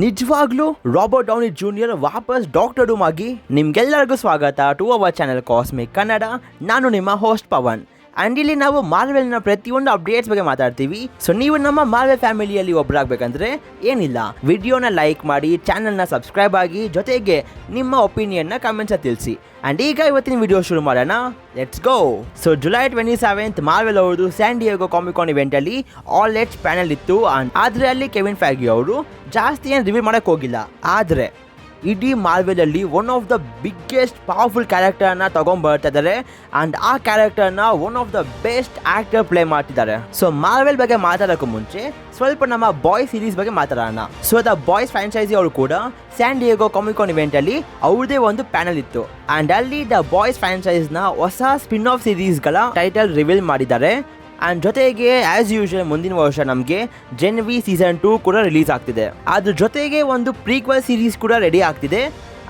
ನಿಜವಾಗ್ಲೂ Robert Downey Junior ವಾಪಸ್ doctor Doom ಆಗಿ ನಿಮ್ಗೆಲ್ಲರಿಗೂ ಸ್ವಾಗತ to our channel Cosmic Kannada. ನಾನು ನಿಮ್ಮ ಹೋಸ್ಟ್ ಪವನ್. ಆ್ಯಂಡ್ ಇಲ್ಲಿ ನಾವು ಮಾರ್ವೆಲ್ನ ಪ್ರತಿಯೊಂದು ಅಪ್ಡೇಟ್ಸ್ ಬಗ್ಗೆ ಮಾತಾಡ್ತೀವಿ. ಸೊ ನೀವು ನಮ್ಮ ಮಾರ್ವೆಲ್ ಫ್ಯಾಮಿಲಿಯಲ್ಲಿ ಒಬ್ಬರಾಗಬೇಕಂದ್ರೆ ಏನಿಲ್ಲ, ವಿಡಿಯೋನ ಲೈಕ್ ಮಾಡಿ, ಚಾನಲ್ನ ಸಬ್ಸ್ಕ್ರೈಬ್ ಆಗಿ, ಜೊತೆಗೆ ನಿಮ್ಮ ಒಪಿನಿಯನ್ನ ಕಮೆಂಟ್ಸ್ ತಿಳಿಸಿ. ಆ್ಯಂಡ್ ಈಗ ಇವತ್ತಿನ ವಿಡಿಯೋ ಶುರು ಮಾಡೋಣ, let's go. So July 27 Marvel ಅವ್ರದ್ದು ಸ್ಯಾನ್ ಡಿಯೇಗೋ ಕಾಮಿಕಾನ್ ಇವೆಂಟಲ್ಲಿ ಆಲ್ ಲೆಟ್ಸ್ ಪ್ಯಾನಲ್ ಇತ್ತು. ಆದರೆ ಅಲ್ಲಿ ಕೆವಿನ್ ಫೈಗಿ ಅವರು ಜಾಸ್ತಿ ಏನು ರಿವೀಲ್ ಮಾಡೋಕ್ಕೆ ಹೋಗಿಲ್ಲ. ಆದರೆ ಇಡೀ ಮಾರ್ವೆಲಲ್ಲಿ one of the biggest powerful ಕ್ಯಾರೆಕ್ಟರ್ನ ತೊಗೊಂಡ್ಬರ್ತಾ ಇದ್ದಾರೆ. ಆ್ಯಂಡ್ ಆ ಕ್ಯಾರೆಕ್ಟರ್ನ one of the best actor play ಮಾಡ್ತಿದ್ದಾರೆ. ಸೊ ಮಾರ್ವೆಲ್ ಬಗ್ಗೆ ಮಾತಾಡೋಕ್ಕೂ ಮುಂಚೆ ಸ್ವಲ್ಪ ನಮ್ಮ ಬಾಯ್ಸ್ ಸೀರೀಸ್ ಬಗ್ಗೆ ಮಾತಾಡೋಣ. ಸೊ ದ ಬಾಯ್ಸ್ ಫ್ರಾಂಚೈಸಿ ಅವರು ಕೂಡ ಸ್ಯಾನ್ ಡಿಯೇಗೋ ಕಾಮಿಕಾನ್ ಇವೆಂಟಲ್ಲಿ ಅವ್ರದೇ ಒಂದು ಪ್ಯಾನಲ್ ಇತ್ತು. ಆ್ಯಂಡ್ ಅಲ್ಲಿ ದ ಬಾಯ್ಸ್ ಫ್ರಾಂಚೈಸ್ನ ಹೊಸ ಸ್ಪಿನ್ ಆಫ್ ಸೀರೀಸ್ಗಳ ಟೈಟಲ್ ರಿವೀಲ್ ಮಾಡಿದ್ದಾರೆ. ಆ್ಯಂಡ್ ಜೊತೆಗೆ ಆ್ಯಸ್ ಯೂಶುವಲ್ ಮುಂದಿನ ವರ್ಷ ನಮಗೆ ಜನವರಿ ಸೀಸನ್ 2 ಕೂಡ ರಿಲೀಸ್ ಆಗ್ತಿದೆ. ಅದ್ರ ಜೊತೆಗೆ ಒಂದು ಪ್ರೀಕ್ವೆಲ್ ಸೀರೀಸ್ ಕೂಡ ರೆಡಿ ಆಗ್ತಿದೆ.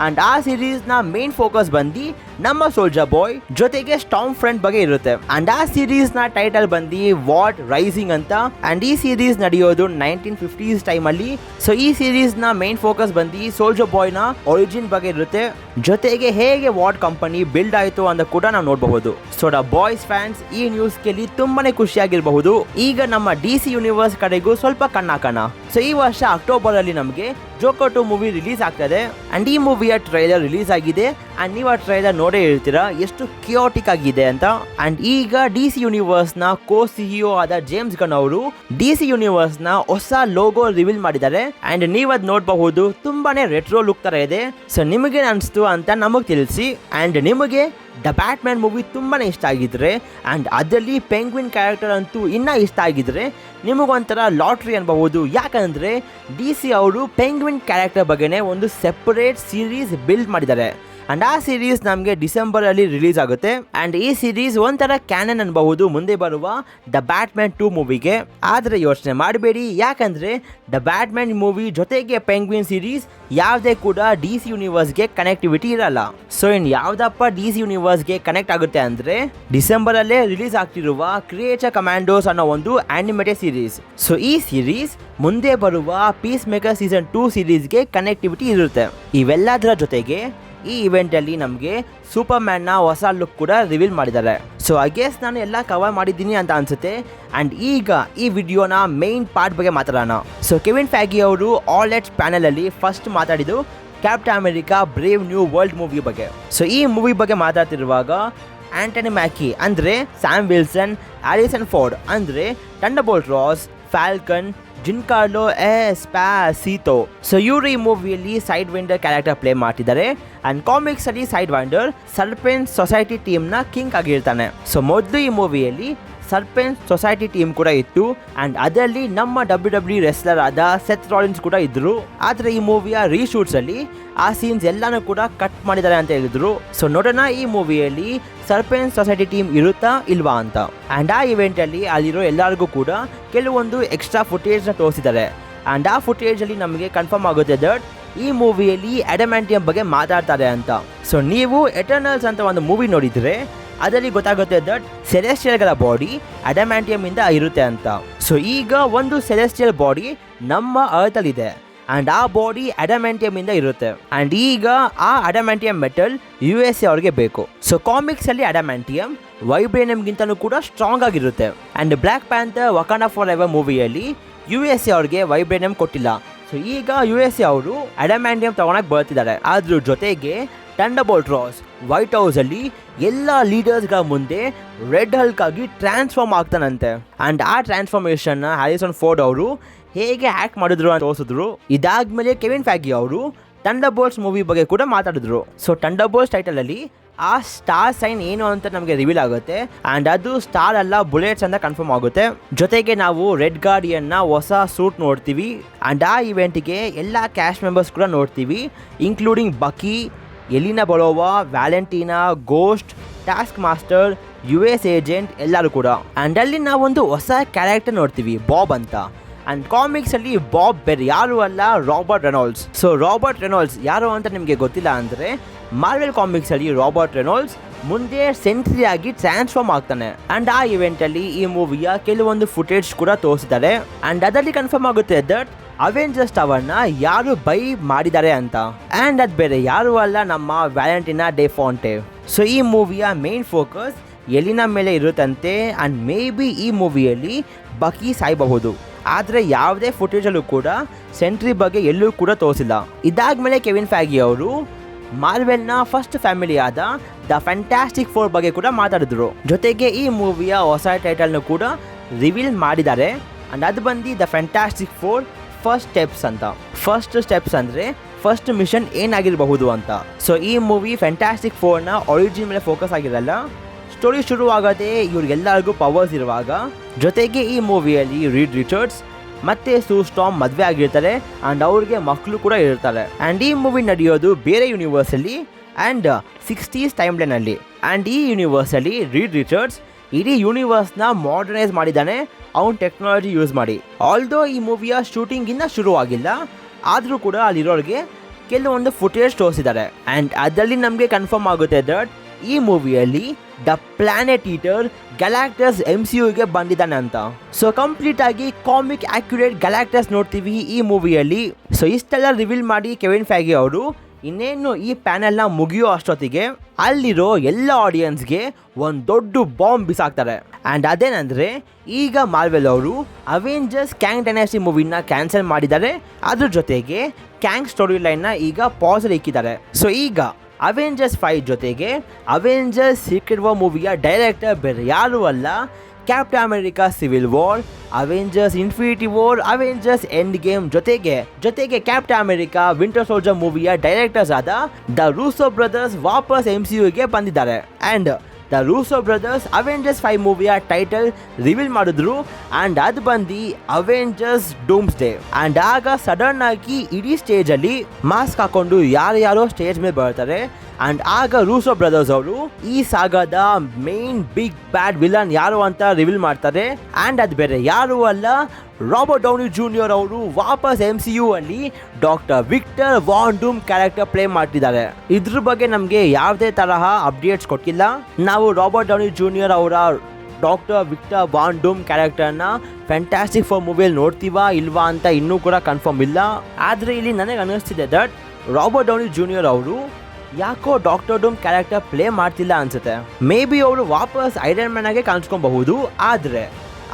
ಆ್ಯಂಡ್ ಆ ಸೀರೀಸ್ನ ಮೇನ್ ಫೋಕಸ್ ಬಂದು ನಮ್ಮ ಸೋಲ್ಜರ್ ಬಾಯ್ ಜೊತೆಗೆ ಸ್ಟಾರ್ಮ್ ಫ್ರಂಟ್ ಬಗ್ಗೆ ಇರುತ್ತೆ. ಆ್ಯಂಡ್ ಆ ಸೀರೀಸ್ನ ಟೈಟಲ್ ಬಂದು ವಾರ್ ರೈಸಿಂಗ್ ಅಂತ. ಆ್ಯಂಡ್ ಈ ಸೀರೀಸ್ ನಡೆಯೋದು 1950s ಟೈಮಲ್ಲಿ. ಸೊ ಈ ಸೀರೀಸ್ನ ಮೇನ್ ಫೋಕಸ್ ಬಂದು ಸೋಲ್ಜರ್ ಬಾಯ್ನ ಒರಿಜಿನ್ ಬಗ್ಗೆ ಇರುತ್ತೆ. ಜೊತೆಗೆ ಹೇಗೆ ವಾರ್ ಕಂಪನಿ ಬಿಲ್ಡ್ ಆಯಿತು ಅಂತ ಕೂಡ ನಾವು ನೋಡಬಹುದು. ಸೊ ದ ಬಾಯ್ಸ್ ಫ್ಯಾನ್ಸ್ ಈ ನ್ಯೂಸ್ ಕೇಳಿ ತುಂಬಾನೇ ಖುಷಿಯಾಗಿರಬಹುದು. ಈಗ ನಮ್ಮ DC ಯೂನಿವರ್ಸ್ ಕಡೆಗೂ ಸ್ವಲ್ಪ ಕಣ್ಣಾಕೋಣ. ಸೊ ಈ ವರ್ಷ ಅಕ್ಟೋಬರ್ ಅಲ್ಲಿ ನಮಗೆ ಜೋಕರ್ 2 ಮೂವಿ ರಿಲೀಸ್ ಆಗ್ತದೆ. ಅಂಡ್ ಈ ಮೂವಿಯ ಟ್ರೈಲರ್ ರಿಲೀಸ್ ಆಗಿದೆ. ಅಂಡ್ ನೀವು ಆ ಟ್ರೈಲರ್ ನೋಡೇ ಹೇಳ್ತೀರಾ ಎಷ್ಟು ಕಿಯೋಟಿಕ್ ಆಗಿದೆ ಅಂತ. ಅಂಡ್ ಈಗ DC ಯೂನಿವರ್ಸ್ನ CEO ಆದ ಜೇಮ್ಸ್ ಗನ್ ಅವರು DC ಯೂನಿವರ್ಸ್ನ ಹೊಸ ಲೋಗೋ ರಿವೀಲ್ ಮಾಡಿದ್ದಾರೆ. ಅಂಡ್ ನೀವು ಅದು ನೋಡಬಹುದು, ತುಂಬಾನೇ ರೆಟ್ರೋ ಲುಕ್ ತರ ಇದೆ. ಸೊ ನಿಮಗೆ ಅನಿಸ್ತು ಅಂತ ನಮಗೆ ತಿಳಿಸಿ. ಅಂಡ್ ನಿಮಗೆ ದ ಬ್ಯಾಟ್ಮ್ಯಾನ್ ಮೂವಿ ತುಂಬಾನೇ ಇಷ್ಟ ಆಗಿದ್ರೆ ಆ್ಯಂಡ್ ಅದರಲ್ಲಿ ಪೆಂಗ್ವಿನ್ ಕ್ಯಾರೆಕ್ಟರ್ ಅಂತೂ ಇನ್ನೂ ಇಷ್ಟ ಆಗಿದ್ರೆ ನಿಮಗೊಂಥರ ಲಾಟ್ರಿ ಅನ್ಬಹುದು. ಯಾಕಂದರೆ DC ಅವರು ಪೆಂಗ್ವಿನ್ ಕ್ಯಾರೆಕ್ಟರ್ ಬಗ್ಗೆನೇ ಒಂದು ಸೆಪರೇಟ್ ಸೀರೀಸ್ ಬಿಲ್ಡ್ ಮಾಡಿದ್ದಾರೆ. ಆ್ಯಂಡ್ ಆ ಸೀರೀಸ್ ನಮಗೆ ಡಿಸೆಂಬರಲ್ಲಿ ರಿಲೀಸ್ ಆಗುತ್ತೆ. ಆ್ಯಂಡ್ ಈ ಸೀರೀಸ್ ಒಂಥರ ಕ್ಯಾನನ್ ಅನ್ಬಹುದು ಮುಂದೆ ಬರುವ ದ ಬ್ಯಾಟ್ಮ್ಯಾನ್ 2 ಮೂವಿಗೆ. ಆದರೆ ಯೋಚನೆ ಮಾಡಬೇಡಿ, ಯಾಕಂದರೆ ದ ಬ್ಯಾಟ್ಮ್ಯಾನ್ ಮೂವಿ ಜೊತೆಗೆ ಪೆಂಗ್ವಿನ್ ಸೀರೀಸ್ ಯಾವುದೇ ಕೂಡ DC ಯೂನಿವರ್ಸ್ಗೆ ಕನೆಕ್ಟಿವಿಟಿ ಇರಲ್ಲ. ಸೊ ಇನ್ನು ಯಾವುದಪ್ಪ DC ಯೂನಿವರ್ಸ್ಗೆ ಕನೆಕ್ಟ್ ಆಗುತ್ತೆ ಅಂದರೆ ಡಿಸೆಂಬರಲ್ಲೇ ರಿಲೀಸ್ ಆಗ್ತಿರುವ ಕ್ರಿಯೇಚರ್ ಕಮಾಂಡೋಸ್ ಅನ್ನೋ ಒಂದು ಆನಿಮೇಟೆಡ್ ಸೀರೀಸ್. ಸೊ ಈ ಸೀರೀಸ್ ಮುಂದೆ ಬರುವ ಪೀಸ್ ಮೇಕರ್ ಸೀಸನ್ 2 ಸೀರೀಸ್ಗೆ ಕನೆಕ್ಟಿವಿಟಿ ಇರುತ್ತೆ. ಇವೆಲ್ಲದರ ಜೊತೆಗೆ ಈ ಇವೆಂಟಲ್ಲಿ ನಮಗೆ ಸೂಪರ್ ಮ್ಯಾನ್ನ ಹೊಸ ಲುಕ್ ಕೂಡ ರಿವೀಲ್ ಮಾಡಿದ್ದಾರೆ. ಸೊ ಐ ಗೆಸ್ ನಾನು ಎಲ್ಲ ಕವರ್ ಮಾಡಿದ್ದೀನಿ ಅಂತ ಅನಿಸುತ್ತೆ. ಆ್ಯಂಡ್ ಈಗ ಈ ವಿಡಿಯೋನ ಮೇನ್ ಪಾರ್ಟ್ ಬಗ್ಗೆ ಮಾತಾಡೋಣ. ಸೊ ಕೆವಿನ್ ಫೈಗಿ ಅವರು ಆಲ್ ಲೆಟ್ಸ್ ಪ್ಯಾನಲಲ್ಲಿ ಫಸ್ಟ್ ಮಾತಾಡಿದ್ದು captain America brave new world movie ಬಗ್ಗೆ. ಸೊ ಈ ಮೂವಿ ಬಗ್ಗೆ ಮಾತಾಡ್ತಿರುವಾಗ ಆಂಟನಿ ಮ್ಯಾಕಿ ಅಂದರೆ ಸ್ಯಾಮ್ ವಿಲ್ಸನ್, ಹ್ಯಾರಿಸನ್ ಫೋರ್ಡ್ ಅಂದರೆ Thunderbolt Ross, Falcon, Giancarlo Esposito. So ಇವರು ಈ ಮೂವಿಯಲ್ಲಿ ಸೈಡ್ ವೆಂಡರ್ ಕ್ಯಾರೆಕ್ಟರ್ ಪ್ಲೇ ಮಾಡ್ತಿದ್ದಾರೆ. ಆ್ಯಂಡ್ ಕಾಮಿಕ್ಸ್ ಅಲ್ಲಿ ಸೈಡ್ ವೆಂಡರ್ ಸರ್ಪೆಂಟ್ ಸೊಸೈಟಿ ಟೀಮ್ನ ಕಿಂಗ್ ಆಗಿರ್ತಾನೆ. ಸೊ ಮೊದಲು ಈ ಮೂವಿಯಲ್ಲಿ ಸರ್ಪೆಂಟ್ ಸೊಸೈಟಿ ಟೀಮ್ ಕೂಡ ಇತ್ತು. ಆ್ಯಂಡ್ ಅದರಲ್ಲಿ ನಮ್ಮ WWE ರೆಸ್ಲರ್ ಆದ ಸೆತ್ ರಾಲಿನ್ಸ್ ಕೂಡ ಇದ್ದರು. ಆದರೆ ಈ ಮೂವಿಯ ರೀಶೂಟ್ಸಲ್ಲಿ ಆ ಸೀನ್ಸ್ ಎಲ್ಲನೂ ಕೂಡ ಕಟ್ ಮಾಡಿದ್ದಾರೆ ಅಂತ ಹೇಳಿದ್ರು. ಸೊ ನೋಡೋಣ ಈ ಮೂವಿಯಲ್ಲಿ ಸರ್ಪೆಂಟ್ ಸೊಸೈಟಿ ಟೀಮ್ ಇರುತ್ತಾ ಇಲ್ವಾ ಅಂತ. ಆ್ಯಂಡ್ ಆ ಇವೆಂಟಲ್ಲಿ ಅಲ್ಲಿರೋ ಎಲ್ಲರಿಗೂ ಕೂಡ ಕೆಲವೊಂದು ಎಕ್ಸ್ಟ್ರಾ ಫುಟೇಜ್ನ ತೋರಿಸಿದ್ದಾರೆ. ಆ್ಯಂಡ್ ಆ ಫುಟೇಜಲ್ಲಿ ನಮಗೆ ಕನ್ಫರ್ಮ್ ಆಗುತ್ತೆ ದಟ್ ಈ ಮೂವಿಯಲ್ಲಿ ಅಡಮ್ಯಾಂಟಿಯಂ ಬಗ್ಗೆ ಮಾತಾಡ್ತಾರೆ ಅಂತ. ಸೊ ನೀವು ಎಟರ್ನಲ್ಸ್ ಅಂತ ಒಂದು ಮೂವಿ ನೋಡಿದರೆ ಅದರಲ್ಲಿ ಗೊತ್ತಾಗುತ್ತೆ ದಟ್ ಸೆಲೆಸ್ಟಿಯಲ್ಗಳ ಬಾಡಿ ಅಡಮ್ಯಾಂಟಿಯಂ ಇಂದ ಇರುತ್ತೆ ಅಂತ. ಸೊ ಈಗ ಒಂದು ಸೆಲೆಸ್ಟಿಯಲ್ ಬಾಡಿ ನಮ್ಮ ಅರ್ಥಲ್ಲಿ ಇದೆ. ಆ್ಯಂಡ್ ಆ ಬಾಡಿ ಅಡಮ್ಯಾಂಟಿಯಂ ಇಂದ ಇರುತ್ತೆ. ಆ್ಯಂಡ್ ಈಗ ಆ ಅಡಮ್ಯಾಂಟಿಯಂ ಮೆಟಲ್ USA ಅವ್ರಿಗೆ ಬೇಕು. ಸೊ ಕಾಮಿಕ್ಸ್ ಅಲ್ಲಿ ಅಡಮ್ಯಾಂಟಿಯಂ ವೈಬ್ರೇನಿಯಂಗಿಂತನೂ ಕೂಡ ಸ್ಟ್ರಾಂಗ್ ಆಗಿರುತ್ತೆ. And Black Panther Wakanda Forever ಎವರ್ ಮೂವಿಯಲ್ಲಿ USA ಅವ್ರಿಗೆ ವೈಬ್ರೇನಿಯಂ ಕೊಟ್ಟಿಲ್ಲ. ಸೊ ಈಗ USA ಅವರು ಅಡಮ್ಯಾಂಟಿಯಂ ತಗೊಳಕ್ ಬರ್ತಿದ್ದಾರೆ. ಅದ್ರ ಜೊತೆಗೆ ಥಂಡರ್ಬೋಲ್ಟ್ ರಾಸ್ ವೈಟ್ ಹೌಸ್ ಅಲ್ಲಿ ಎಲ್ಲ ಲೀಡರ್ಸ್ಗಳ ಮುಂದೆ ರೆಡ್ ಹಲ್ಕ್ ಆಗಿ ಟ್ರಾನ್ಸ್ಫಾರ್ಮ್ ಆಗ್ತಾನಂತೆ. ಆ್ಯಂಡ್ ಆ ಟ್ರಾನ್ಸ್ಫಾರ್ಮೇಷನ್ ಹ್ಯಾರಿಸನ್ ಫೋರ್ಡ್ ಅವರು ಹೇಗೆ ಆ್ಯಕ್ಟ್ ಮಾಡಿದ್ರು ಅಂತ ತೋರಿಸಿದ್ರು. ಇದಾದ್ಮೇಲೆ ಕೆವಿನ್ ಫೈಗಿ ಅವರು ಥಂಡರ್ಬೋಲ್ಟ್ಸ್ ಮೂವಿ ಬಗ್ಗೆ ಕೂಡ ಮಾತಾಡಿದ್ರು. ಸೊ ಥಂಡರ್ಬೋಲ್ಟ್ಸ್ ಟೈಟಲಲ್ಲಿ ಆ ಸ್ಟಾರ್ ಸೈನ್ ಏನು ಅಂತ ನಮಗೆ ರಿವೀಲ್ ಆಗುತ್ತೆ. ಆ್ಯಂಡ್ ಅದು ಸ್ಟಾರ್ ಅಲ್ಲ ಬುಲೆಟ್ಸ್ ಅಂತ ಕನ್ಫರ್ಮ್ ಆಗುತ್ತೆ. ಜೊತೆಗೆ ನಾವು ರೆಡ್ ಗಾರ್ಡಿಯನ್ನ ಹೊಸ ಸೂಟ್ ನೋಡ್ತೀವಿ. ಆ್ಯಂಡ್ ಆ ಇವೆಂಟಿಗೆ ಎಲ್ಲ ಕ್ಯಾಸ್ಟ್ ಮೆಂಬರ್ಸ್ ಕೂಡ ನೋಡ್ತೀವಿ, including Bucky, Yelena Belova, Valentina, Ghost, Taskmaster, US agent ಎಲ್ಲರೂ ಕೂಡ. ಆ್ಯಂಡ್ ಅಲ್ಲಿ ನಾವೊಂದು ಹೊಸ ಕ್ಯಾರೆಕ್ಟರ್ ನೋಡ್ತೀವಿ, ಬಾಬ್ ಅಂತ. ಆ್ಯಂಡ್ ಕಾಮಿಕ್ಸಲ್ಲಿ ಬಾಬ್ ಬೇರೆ ಯಾರು ಅಲ್ಲ, Robert Reynolds. So Robert Reynolds ಯಾರು ಅಂತ ನಿಮಗೆ ಗೊತ್ತಿಲ್ಲ ಅಂದರೆ ಮಾರ್ವೆಲ್ ಕಾಮಿಕ್ಸಲ್ಲಿ ರಾಬರ್ಟ್ ರೆನಾಲ್ಡ್ಸ್ ಮುಂದೆ ಸೆಂಟ್ರಿ ಆಗಿ ಟ್ರಾನ್ಸ್ಫಾರ್ಮ್ ಆಗ್ತಾನೆ. ಅಂಡ್ ಆ ಇವೆಂಟ್ ಅಲ್ಲಿ ಈ ಮೂವಿಯ ಕೆಲವೊಂದು ಫುಟೇಜ್ ಕೂಡ ತೋರಿಸಿದ್ದಾರೆ. ಅಂಡ್ ಅದರಲ್ಲಿ ಕನ್ಫರ್ಮ್ ಆಗುತ್ತೆ ದಟ್ ಅವೆಂಜರ್ಸ್ ಟವರ್ನ ಯಾರು ಬೈ ಮಾಡಿದ್ದಾರೆ ಅಂತ. ಅಂಡ್ ಅದು ಬೇರೆ ಯಾರು ಅಲ್ಲ, ನಮ್ಮ ವ್ಯಾಲೆಂಟಿನಾ ಡೆ ಫಾಂಟೆ. ಸೊ ಈ ಮೂವಿಯ ಮೇನ್ ಫೋಕಸ್ ಎಲಿನಾ ಮೇಲೆ ಇರುತ್ತಂತೆ. ಅಂಡ್ ಮೇ ಬಿ ಈ ಮೂವಿಯಲ್ಲಿ ಬಕಿ ಸಾಯಬಹುದು. ಆದರೆ ಯಾವುದೇ ಫುಟೇಜಲ್ಲೂ ಕೂಡ ಸೆಂಟ್ರಿ ಬಗ್ಗೆ ಎಲ್ಲೂ ಕೂಡ ತೋರಿಸಿಲ್ಲ. ಇದಾದ್ಮೇಲೆ ಕೆವಿನ್ ಫೈಗಿ ಅವರು ಮಾರ್ವೆಲ್ನ ಫಸ್ಟ್ ಫ್ಯಾಮಿಲಿ ಆದ ದ ಫ್ಯಾಂಟಾಸ್ಟಿಕ್ ಫೋರ್ ಬಗ್ಗೆ ಕೂಡ ಮಾತಾಡಿದ್ರು. ಜೊತೆಗೆ ಈ ಮೂವಿಯ ಹೊಸ ಟೈಟಲ್ನು ಕೂಡ ರಿವೀಲ್ ಮಾಡಿದ್ದಾರೆ. ಅಂಡ್ ಅದು ಬಂದು the fantastic four first steps ಅಂತ. ಫಸ್ಟ್ ಸ್ಟೆಪ್ಸ್ ಅಂದರೆ ಫಸ್ಟ್ ಮಿಷನ್ ಏನಾಗಿರಬಹುದು ಅಂತ. ಸೊ ಈ ಮೂವಿ ಫ್ಯಾಂಟಾಸ್ಟಿಕ್ ಫೋರ್ನ ಒರಿಜಿನ್ ಮೇಲೆ ಫೋಕಸ್ ಆಗಿರಲ್ಲ. ಸ್ಟೋರಿ ಶುರುವಾಗದೆ ಇವ್ರಿಗೆಲ್ಲರಿಗೂ ಪವರ್ಸ್ ಇರುವಾಗ. ಜೊತೆಗೆ ಈ ಮೂವಿಯಲ್ಲಿ ರೀಡ್ ರಿಚರ್ಡ್ಸ್ ಮತ್ತೆ ಸೂ ಸ್ಟಾರ್ಮ್ ಮದುವೆ ಆಗಿರ್ತಾರೆ. ಆ್ಯಂಡ್ ಅವ್ರಿಗೆ ಮಕ್ಕಳು ಕೂಡ ಇರ್ತಾರೆ. ಆ್ಯಂಡ್ ಈ ಮೂವಿ ನಡೆಯೋದು ಬೇರೆ ಯೂನಿವರ್ಸಲ್ಲಿ ಆ್ಯಂಡ್ 60s ಟೈಮ್ಲೈನಲ್ಲಿ. ಆ್ಯಂಡ್ ಈ ಯೂನಿವರ್ಸಲ್ಲಿ ರೀಡ್ ರಿಚರ್ಡ್ಸ್ ಇಡೀ ಯೂನಿವರ್ಸ್ನ ಮಾಡರ್ನೈಸ್ ಮಾಡಿದ್ದಾನೆ ಅವನ ಟೆಕ್ನಾಲಜಿ ಯೂಸ್ ಮಾಡಿ. ಆಲ್ದೋ ಈ ಮೂವಿಯ ಶೂಟಿಂಗ್ ಇನ್ನೂ ಶುರುವಾಗಿಲ್ಲ, ಆದರೂ ಕೂಡ ಅಲ್ಲಿರೋರಿಗೆ ಕೆಲವೊಂದು ಫುಟೇಜ್ ತೋರಿಸಿದ್ದಾರೆ. ಆ್ಯಂಡ್ ಅದರಲ್ಲಿ ನಮಗೆ ಕನ್ಫರ್ಮ್ ಆಗುತ್ತೆ ದಟ್ ಈ ಮೂವಿಯಲ್ಲಿ ದ ಪ್ಲಾನೆಟ್ ಈಟರ್ ಗ್ಯಾಲಾಕ್ಟಸ್ MCUಗೆ ಬಂದಿದ್ದಾನೆ ಅಂತ. ಸೊ ಕಂಪ್ಲೀಟ್ ಆಗಿ ಕಾಮಿಕ್ ಆಕ್ಯುರೇಟ್ ಗ್ಯಾಲಾಕ್ಟಸ್ ನೋಡ್ತೀವಿ ಈ ಮೂವಿಯಲ್ಲಿ. ಸೊ ಇಷ್ಟೆಲ್ಲ ರಿವೀಲ್ ಮಾಡಿ ಕೆವಿನ್ ಫೈಗಿ ಅವರು ಇನ್ನೇನು ಈ ಪ್ಯಾನೆಲ್ನ ಮುಗಿಯೋ ಅಷ್ಟೊತ್ತಿಗೆ ಅಲ್ಲಿರೋ ಎಲ್ಲ ಆಡಿಯನ್ಸ್ಗೆ ಒಂದು ದೊಡ್ಡ ಬಾಂಬ್ ಬಿಸಾಕ್ತಾರೆ. ಆ್ಯಂಡ್ ಅದೇನಂದರೆ ಈಗ ಮಾರ್ವೆಲ್ ಅವರು ಅವೆಂಜರ್ಸ್ ಕ್ಯಾಂಗ್ ಡೈನಾಸ್ಟಿ ಮೂವಿನ ಕ್ಯಾನ್ಸಲ್ ಮಾಡಿದ್ದಾರೆ. ಅದ್ರ ಜೊತೆಗೆ ಕ್ಯಾಂಗ್ ಸ್ಟೋರಿ ಲೈನ್ನ ಈಗ ಪಾಸಲ್ಲಿ ಇಕ್ಕಿದ್ದಾರೆ. ಸೊ ಈಗ ಅವೆಂಜರ್ಸ್ 5 ಜೊತೆಗೆ ಅವೆಂಜರ್ಸ್ ಸೀಕ್ರೆಟ್ ವಾರ್ ಮೂವಿಯ ಡೈರೆಕ್ಟರ್ ಬೇರೆ ಯಾರೂ ಅಲ್ಲ, Captain America Civil War, Avengers Infinity War, Avengers Endgame ಜೊತೆಗೆ ಕ್ಯಾಪ್ಟನ್ ಅಮೆರಿಕಾ ವಿಂಟರ್ ಸೋಲ್ಜರ್ ಮೂವಿಯ ಡೈರೆಕ್ಟರ್ಸ್ ಆದ ದ ರೂಸೋ ಬ್ರದರ್ಸ್ ವಾಪಸ್ MCUಗೆ ಬಂದಿದ್ದಾರೆ. And the Russo brothers Avengers 5 ಮೂವಿಯ ಟೈಟಲ್ ರಿವೀಲ್ ಮಾಡಿದ್ರು. ಆ್ಯಂಡ್ ಅದು ಬಂದು ಅವೆಂಜರ್ಸ್ ಡೂಮ್ಸ್ ಡೇ. ಆ್ಯಂಡ್ ಆಗ ಸಡನ್ ಆಗಿ ಇಡೀ ಸ್ಟೇಜಲ್ಲಿ ಮಾಸ್ಕ್ ಹಾಕೊಂಡು ಯಾರ್ಯಾರೋ ಸ್ಟೇಜ್ ಮೇಲೆ ಬರ್ತಾರೆ. ಆ್ಯಂಡ್ ಆಗ ರೂಸೋ ಬ್ರದರ್ಸ್ ಅವರು ಈ ಸಾಗದ ಮೇನ್ ಬಿಗ್ ಬ್ಯಾಡ್ ವಿಲನ್ ಯಾರು ಅಂತ ರಿವೀಲ್ ಮಾಡ್ತಾರೆ. ಆ್ಯಂಡ್ ಅದು ಬೇರೆ ಯಾರು ಅಲ್ಲ, ರಾಬರ್ಟ್ ಡೌನಿ ಜೂನಿಯರ್ ಅವರು ವಾಪಸ್ MCU ಅಲ್ಲಿ ಡಾಕ್ಟರ್ ವಿಕ್ಟರ್ ವಾನ್ ಡೂಮ್ ಕ್ಯಾರೆಕ್ಟರ್ ಪ್ಲೇ ಮಾಡ್ತಿದ್ದಾರೆ. ಇದ್ರ ಬಗ್ಗೆ ನಮಗೆ ಯಾವುದೇ ತರಹ ಅಪ್ಡೇಟ್ಸ್ ಕೊಟ್ಟಿಲ್ಲ. ನಾವು ರಾಬರ್ಟ್ ಡೌನಿ ಜೂನಿಯರ್ ಅವರ ಡಾಕ್ಟರ್ ವಿಕ್ಟರ್ ವಾನ್ ಡೂಮ್ ಕ್ಯಾರೆಕ್ಟರ್ನ ಫ್ಯಾಂಟಾಸ್ಟಿಕ್ ಫೋರ್ ಮೂವಿಯಲ್ಲಿ ನೋಡ್ತೀವಾ ಇಲ್ವಾ ಅಂತ ಇನ್ನೂ ಕೂಡ ಕನ್ಫರ್ಮ್ ಇಲ್ಲ. ಆದರೆ ಇಲ್ಲಿ ನನಗೆ ಅನ್ನಿಸ್ತಿದೆ ದಟ್ ರಾಬರ್ಟ್ ಡೌನಿ ಜೂನಿಯರ್ ಅವರು ಯಾಕೋ ಡಾಕ್ಟರ್ ಡೂಮ್ ಕ್ಯಾರೆಕ್ಟರ್ ಪ್ಲೇ ಮಾಡ್ತಿಲ್ಲ ಅನ್ಸುತ್ತೆ. ಮೇ ಬಿ ಅವರು ವಾಪಸ್ ಐರನ್ ಮ್ಯಾನ್ ಆಗಿ ಕಾಣಿಸ್ಕೊಬಹುದು. ಆದರೆ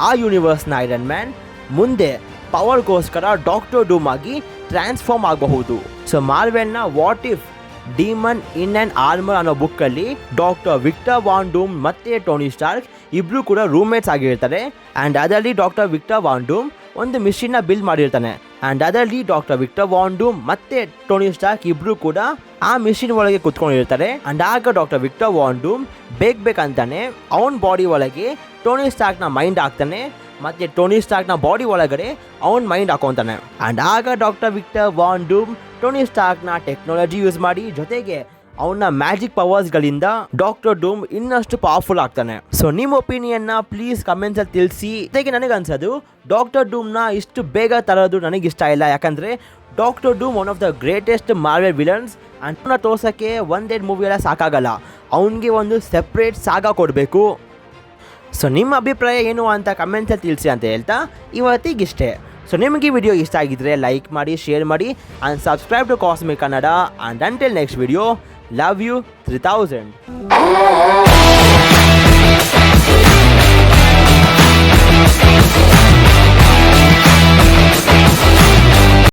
ಆ ಯೂನಿವರ್ಸ್ನ ಐರನ್ ಮ್ಯಾನ್ ಮುಂದೆ ಪವರ್ಗೋಸ್ಕರ ಡಾಕ್ಟರ್ ಡೂಮ್ ಆಗಿ ಟ್ರಾನ್ಸ್ಫಾರ್ಮ್ ಆಗಬಹುದು. ಸೊ ಮಾರ್ವೆಲ್ನ What If Demon in and Armour ಅನ್ನೋ ಬುಕ್ಕಲ್ಲಿ ಡಾಕ್ಟರ್ ವಿಕ್ಟರ್ ವಾನ್ ಡೂಮ್ ಮತ್ತು ಟೋನಿ ಸ್ಟಾರ್ಕ್ ಇಬ್ಬರು ಕೂಡ ರೂಮ್ಮೇಟ್ಸ್ ಆಗಿರ್ತಾರೆ. ಆ್ಯಂಡ್ ಅದರಲ್ಲಿ ಡಾಕ್ಟರ್ ವಿಕ್ಟರ್ ವಾನ್ ಡೂಮ್ ಒಂದು ಮಿಷಿನ್ನ ಬಿಲ್ಡ್ ಮಾಡಿರ್ತಾನೆ. ಆ್ಯಂಡ್ ಅದರಲ್ಲಿ ಡಾಕ್ಟರ್ ವಿಕ್ಟರ್ ವಾನ್ ಡೂಮ್ ಮತ್ತು ಟೋನಿ ಸ್ಟಾರ್ಕ್ ಇಬ್ಬರು ಕೂಡ ಆ ಮಿಷಿನ್ ಒಳಗೆ ಕುತ್ಕೊಂಡಿರ್ತಾರೆ. ಆ್ಯಂಡ್ ಆಗ ಡಾಕ್ಟರ್ ವಿಕ್ಟರ್ ವಾನ್ ಡೂಮ್ ಬೇಕಂತಾನೆ ಅವನ ಬಾಡಿ ಒಳಗೆ ಟೋನಿ ಸ್ಟಾರ್ಕ್ನ ಮೈಂಡ್ ಹಾಕ್ತಾನೆ ಮತ್ತು ಟೋನಿ ಸ್ಟಾರ್ಕ್ನ ಬಾಡಿ ಒಳಗಡೆ ಅವನ ಮೈಂಡ್ ಹಾಕೊತಾನೆ. ಆ್ಯಂಡ್ ಆಗ ಡಾಕ್ಟರ್ ವಿಕ್ಟರ್ ವಾನ್ ಡೂಮ್ ಟೋನಿ ಸ್ಟಾರ್ಕ್ನ ಟೆಕ್ನಾಲಜಿ ಯೂಸ್ ಮಾಡಿ ಜೊತೆಗೆ ಅವನ ಮ್ಯಾಜಿಕ್ ಪವರ್ಸ್ಗಳಿಂದ ಡಾಕ್ಟರ್ ಡೂಮ್ ಇನ್ನಷ್ಟು ಪವರ್ಫುಲ್ ಆಗ್ತಾನೆ. ಸೊ ನಿಮ್ಮ ಒಪಿನಿಯನ್ನ ಪ್ಲೀಸ್ ಕಮೆಂಟ್ಸಲ್ಲಿ ತಿಳಿಸಿ. ಜೊತೆಗೆ ನನಗೆ ಅನ್ಸೋದು ಡಾಕ್ಟರ್ ಡೂಮ್ನ ಇಷ್ಟು ಬೇಗ ತರೋದು ನನಗೆ ಇಷ್ಟ ಇಲ್ಲ. ಯಾಕಂದರೆ Doctor Doom one of the greatest Marvel villains. ಅಂಟನ್ನ ತೋರ್ಸೋಕ್ಕೆ ಒಂದೆರಡು ಮೂವಿ ಎಲ್ಲ ಸಾಕಾಗಲ್ಲ, ಅವನಿಗೆ ಒಂದು ಸೆಪ್ರೇಟ್ ಸಾಗ ಕೊಡಬೇಕು. ಸೊ ನಿಮ್ಮ ಅಭಿಪ್ರಾಯ ಏನು ಅಂತ ಕಮೆಂಟ್ಸಲ್ಲಿ ತಿಳಿಸಿ ಅಂತ ಹೇಳ್ತಾ ಇವತ್ತಿಗಿಷ್ಟೇ. ಸೊ ನಿಮಗೆ ಈ ವಿಡಿಯೋ ಇಷ್ಟ ಆಗಿದ್ರೆ ಲೈಕ್ ಮಾಡಿ, ಶೇರ್ ಮಾಡಿ and subscribe to Cosmic Kannada. And until next video, love you 3000.